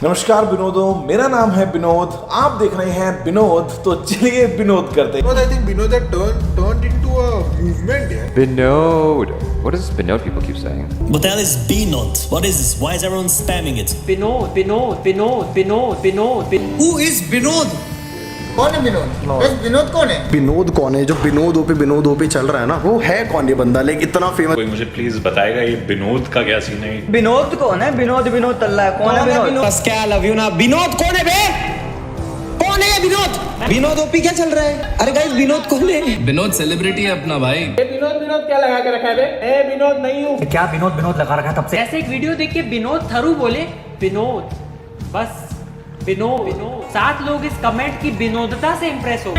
नमस्कार विनोदों, मेरा नाम है विनोद, आप देख रहे हैं विनोद। तो चलिए विनोद करते हैं। I think Vinod had turned into a movement, yeah. Binod. What does Binod people keep saying? What the hell is Binod? What is this? Why is everyone spamming it? Binod. Who is Binod? कौन है विनोद? बस विनोद कौन है? विनोद कौन है? जो विनोद पे चल रहा है ना, वो है कौन ये बंदा? लाइक इतना फेमस। कोई मुझे प्लीज बताएगा ये विनोद का क्या सीन है? विनोद कौन है? विनोद तल्ला है। कौन है विनोद? बस क्या लव यू ना। विनोद कौन है बे? कौन है ये विनोद? विनोद ओपी क्या चल रहा है? अरे गाइस विनोद कौन है? विनोद सेलिब्रिटी है अपना भाई। विनोद क्या लगा के रखा है बे? विनोद नहीं हूँ। क्या विनोद लगा रखा है तब से? ऐसे एक वीडियो देख के विनोद थरू बोले विनोद, बस विनोद। 7 लोग इस कमेंट की विनोदता से इंप्रेस हो।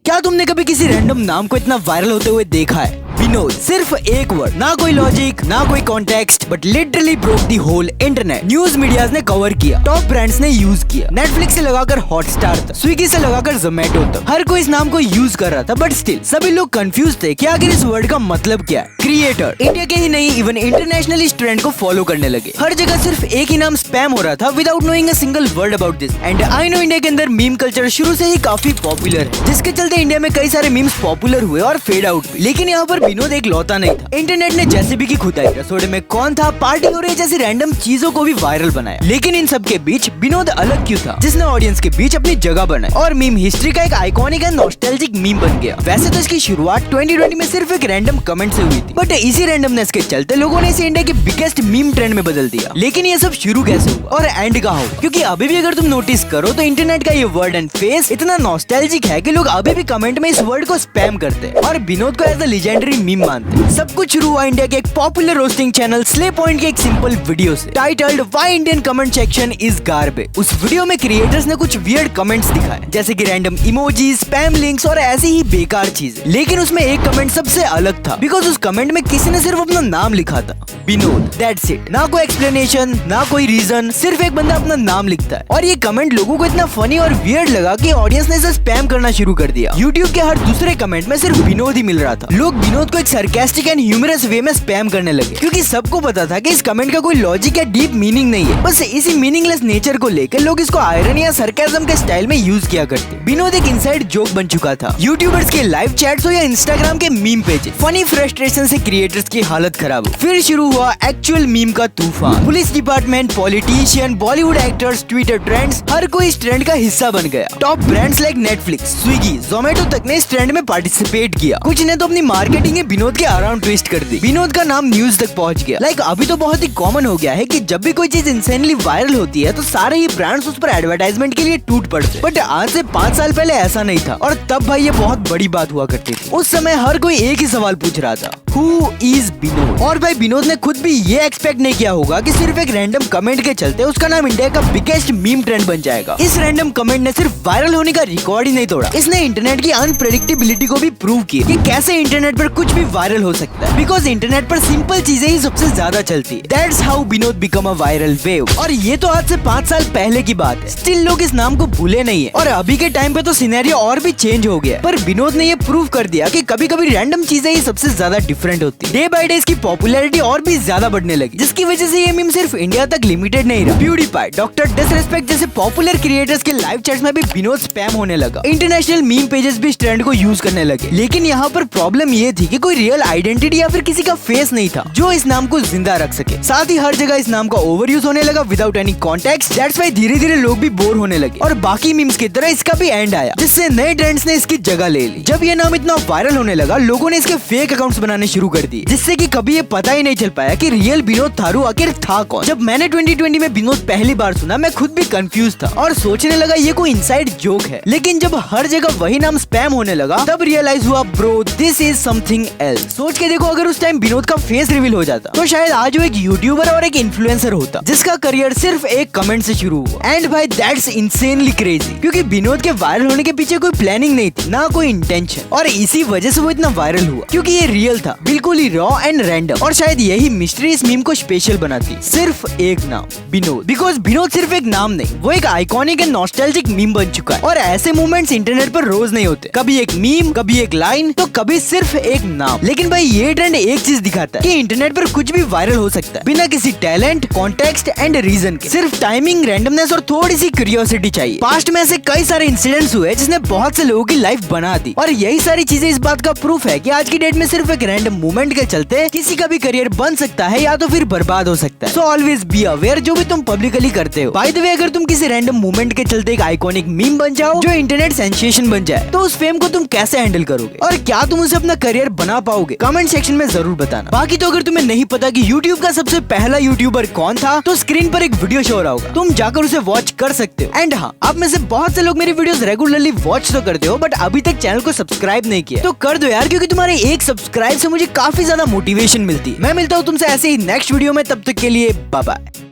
क्या तुमने कभी किसी रैंडम नाम को इतना वायरल होते हुए देखा है? विनोद, सिर्फ एक वर्ड, ना कोई लॉजिक, ना कोई context, but literally broke the whole internet. News medias ने कवर किया, टॉप ब्रांड्स ने यूज किया, नेटफ्लिक्स से लगाकर हॉटस्टार तक, स्विगी से लगाकर जोमेटो तक, हर कोई इस नाम को यूज कर रहा था। बट स्टिल सभी लोग कंफ्यूज थे कि आखिर इस वर्ड का मतलब क्या है। क्रिएटर इंडिया के ही नहीं, इवन इंटरनेशनली इस ट्रेंड को फॉलो करने लगे। हर जगह सिर्फ एक ही नाम स्पैम हो रहा था without knowing a single word about this. And I know India के अंदर मीम कल्चर शुरू से ही काफी पॉपुलर है, जिसके चलते इंडिया में कई सारे मीम्स पॉपुलर हुए और फेड आउट हुए। लेकिन यहाँ पर विनोद एक लौता नहीं था। इंटरनेट ने जैसे भी की खुदाई, रसोड़े में कौन था, पार्टी हो रही है जैसी रैंडम चीजों को भी वायरल बनाया। लेकिन इन सब के बीच विनोद अलग क्यों था, जिसने ऑडियंस के बीच अपनी जगह बनाई और मीम हिस्ट्री का एक आइकॉनिक एंड नॉस्टैल्जिक मीम बन गया। वैसे तो इसकी शुरुआत 2020 में सिर्फ एक रैंडम कमेंट से हुई थी, बट इसी रैंडमनेस के चलते लोगों ने इसे इंडिया के बिगेस्ट मीम ट्रेंड में बदल दिया। लेकिन ये सब शुरू कैसे हुआ और एंड कहाँ हुआ? क्योंकि अभी भी अगर तुम नोटिस करो तो इंटरनेट का ये वर्ड एंड फेस इतना नॉस्टैल्जिक है कि लोग अभी भी कमेंट में इस वर्ड को स्पैम करते हैं और विनोद को एज अ लेजेंडरी मीम मानते हैं। सब कुछ शुरू हुआ इंडिया के एक popular roasting channel slay point के एक सिंपल वीडियो से, titled why Indian comment section is garbage. उस वीडियो में क्रिएटर्स ने कुछ वियर्ड कमेंट्स दिखाए, जैसे कि रैंडम इमोजीज, स्पैम लिंक्स और ऐसी ही बेकार चीजें। लेकिन उसमें एक कमेंट सबसे अलग था, बिकॉज उस कमेंट में किसी ने सिर्फ अपना नाम लिखा था, विनोद, दैट्स इट। ना कोई एक्सप्लेनेशन, ना कोई रीजन, सिर्फ एक बंदा अपना नाम लिखता है। और ये कमेंट लोगों को इतना फनी और वियर्ड लगा कि ऑडियंस ने इसे स्पैम करना शुरू कर दिया। यूट्यूब के हर दूसरे कमेंट में सिर्फ विनोद ही मिल रहा था। लोग विनोद को एक सरकास्टिक एंड ह्यूमरस वे में स्पैम करने लगे, क्योंकि सबको पता था कि इस कमेंट का कोई लॉजिक या डीप मीनिंग नहीं है। बस इसी मीनिंगलेस नेचर को लेकर लोग इसको आयरन या सरकाज़म के स्टाइल में यूज किया करते। विनोद एक इनसाइड जोक बन चुका था। यूट्यूबर्स के लाइव चैट्स हो या इंस्टाग्राम के मीम पेज, फनी फ्रस्ट्रेशन से क्रिएटर्स की हालत खराब हो। फिर शुरू हुआ एक्चुअल मीम का तूफान। Police department, politician, Bollywood actors, Twitter trends, हर कोई इस ट्रेंड का हिस्सा बन गया। Top brands like Netflix, Swiggy, Zomato तक ने इस ट्रेंड में पार्टिसिपेट किया। कुछ ने तो अपनी मार्केटिंग विनोद के अराउंड ट्विस्ट कर दी। विनोद का नाम न्यूज तक पहुंच गया। अभी तो बहुत ही कॉमन हो गया है कि जब भी कोई चीज इंसेनली वायरल होती है तो सारे ही ब्रांड्स उस पर एडवर्टाइजमेंट के लिए टूट पड़ते। बट आज से 5 साल पहले ऐसा नहीं था, और तब भाई ये बहुत बड़ी बात हुआ करती थी। उस समय हर कोई एक ही सवाल पूछ रहा था, हु इज विनोद? और भाई विनोद ने खुद भी ये एक्सपेक्ट नहीं किया होगा कि सिर्फ एक रैंडम कमेंट के चलते उसका नाम इंडिया का बिगेस्ट मीम ट्रेंड बन जाएगा। इस रैंडम कमेंट ने सिर्फ वायरल होने का रिकॉर्ड ही नहीं तोड़ा, इसने इंटरनेट की अनप्रेडिक्टेबिलिटी को भी प्रूव किया कि कैसे इंटरनेट पर कुछ भी वायरल हो सकता है। बिकॉज इंटरनेट पर सिंपल चीजें ही सबसे ज्यादा चलती है। That's how Vinod become a viral wave। और ये तो आज से 5 साल पहले की बात है। स्टिल लोग इस नाम को भूले नहीं है, और अभी के टाइम पे तो सिनेरियो और भी चेंज हो गया। पर विनोद ने ये प्रूव कर दिया कि कभी कभी रैंडम चीजें ही सबसे ज्यादा डिफरेंट होती है। डे बाय डे इसकी पॉपुलैरिटी और भी ज्यादा बढ़ने लगी, जिसकी वजह से ये मीम सिर्फ इंडिया तक लिमिटेड नहीं रहा। प्यूडीपाई, डॉक्टर डिसरिस्पेक्ट जैसे पॉपुलर क्रिएटर्स के लाइव चैट्स में भी विनोद स्पैम होने लगा। इंटरनेशनल मीम पेजेस भी इस ट्रेंड को यूज करने लगे। लेकिन यहाँ पर प्रॉब्लम ये थी कि कोई रियल आइडेंटिटी या फिर किसी का फेस नहीं था जो इस नाम को जिंदा रख सके। साथ ही हर जगह इस नाम का ओवर यूज होने लगा without any context. That's why धीरे धीरे लोग भी बोर होने लगे, और बाकी मीम्स की तरह इसका भी एंड आया, जिससे नए ट्रेंड्स ने इसकी जगह ले ली। जब ये नाम इतना वायरल होने लगा, लोगों ने इसके फेक अकाउंट्स बनाने शुरू कर दिए, जिससे कि कभी ये पता ही नहीं चल पाया कि रियल विनोद थारू आखिर था कौन। जब मैंने 2020 में विनोद पहली बार सुना, मैं खुद भी कंफ्यूज था और सोचने लगा ये कोई इनसाइड जोक है। लेकिन जब हर जगह वही नाम स्पैम होने लगा, तब रियलाइज हुआ bro this is something else. सोच के देखो, अगर उस टाइम विनोद का फेस रिवील हो जाता तो शायद आज वो एक यूट्यूबर और एक इन्फ्लुएंसर होता, जिसका करियर सिर्फ एक कमेंट से शुरू हुआ। एंड भाई दैट्स इंसेनली क्रेजी, क्योंकि विनोद के वायरल होने के पीछे कोई प्लानिंग नहीं थी, ना कोई इंटेंशन, और इसी वजह से वो इतना वायरल हुआ, क्योंकि ये रियल था। बिल्कुल ही रॉ एंड रैंडम। और शायद यही मिस्ट्री इस मीम को स्पेशल बनाती। सिर्फ एक नाम, विनोद। बिकॉज विनोद सिर्फ एक नाम नहीं, वो एक आइकॉनिक एंड नॉस्टैल्जिक मीम बन चुका है। और ऐसे मोमेंट्स इंटरनेट पर रोज नहीं होते। कभी एक मीम, कभी एक लाइन, तो कभी सिर्फ एक नाम। लेकिन भाई ये ट्रेंड एक चीज दिखाता है कि इंटरनेट पर कुछ भी वायरल हो सकता है बिना किसी टैलेंट, कॉन्टेक्स्ट एंड रीजन के। सिर्फ टाइमिंग, रैंडमनेस और थोड़ी सी क्यूरियोसिटी चाहिए। पास्ट में ऐसे कई सारे इंसिडेंट्स हुए जिसने बहुत से लोगों की लाइफ बना दी। और यही सारी चीजें इस बात का प्रूफ है कि आज की डेट में सिर्फ एक रैंडम मूवमेंट के चलते किसी का भी करियर बन सकता है या तो फिर बर्बाद हो सकता है। सो ऑलवेज बी अवेयर जो भी तुम पब्लिकली करते हो। बाय द वे, अगर तुम किसी रैंडम मूवमेंट के चलते एक आइकॉनिक मीम बन जाओ जो इंटरनेट सेंसेशन बन जाए, तो उस फेम को तुम कैसे हैंडल करोगे और क्या तुम उसे अपना करियर बना पाओगे? कमेंट सेक्शन में जरूर बताना। बाकी तो अगर तुम्हें नहीं पता कि यूट्यूब का सबसे पहला यूट्यूबर कौन था, तो स्क्रीन पर एक वीडियो शो हो रहा होगा, तुम जाकर उसे वॉच कर सकते हो। एंड हाँ, आप में से बहुत से लोग मेरी वीडियोस रेगुलरली वॉच तो करते हो, बट अभी तक चैनल को सब्सक्राइब नहीं किया, तो कर दो यार, क्योंकि तुम्हारे एक सब्सक्राइब से मुझे काफी ज्यादा मोटिवेशन मिलती है। मैं मिलता हूँ तुमसे ऐसे ही नेक्स्ट वीडियो में, तब तक के लिए बाय बाय।